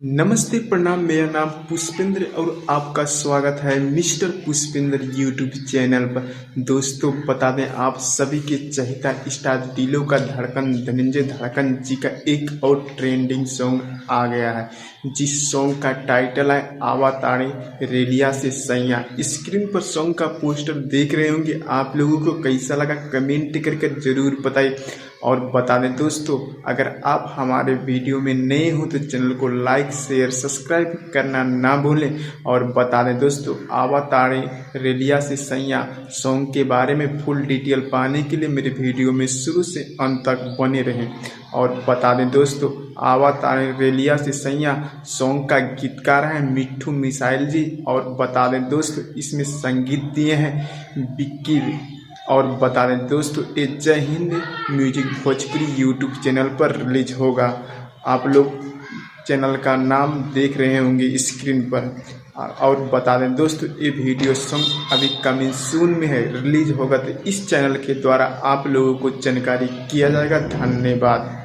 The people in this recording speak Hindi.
नमस्ते प्रणाम। मेरा नाम पुष्पेंद्र और आपका स्वागत है मिस्टर पुष्पेंद्र यूट्यूब चैनल पर। दोस्तों बता दें, आप सभी के चहेता स्टार दिलों का धड़कन धनंजय धड़कन जी का एक और ट्रेंडिंग सॉन्ग आ गया है, जिस सॉन्ग का टाइटल है आवा तारे रेलिया से सैया। स्क्रीन पर सॉन्ग का पोस्टर देख रहे होंगे। आप लोगों को कैसा लगा कमेंट करके जरूर बताइए। और बता दें दोस्तों, अगर आप हमारे वीडियो में नए हो तो चैनल को लाइक शेयर सब्सक्राइब करना ना भूलें। और बता दें दोस्तों, आवा तारे रेलिया से सैया सॉन्ग के बारे में फुल डिटेल पाने के लिए मेरे वीडियो में शुरू से अंत तक बने रहें। और बता दें दोस्तों, आवा तारे रेलिया से सैया सॉन्ग का गीतकार है मिट्ठू मिसाइल जी। और बता दें दोस्तों, इसमें संगीत दिए हैं विक्की। और बता दें दोस्तों, ये जय Hind music Bhojpuri YouTube channel पर रिलीज होगा। आप लोग चैनल का नाम देख रहे होंगे स्क्रीन पर। और बता दें दोस्तों, ये वीडियो सॉन्ग अभी कमिंग सून में है, रिलीज होगा तो इस चैनल के द्वारा आप लोगों को जानकारी किया जाएगा। धन्यवाद।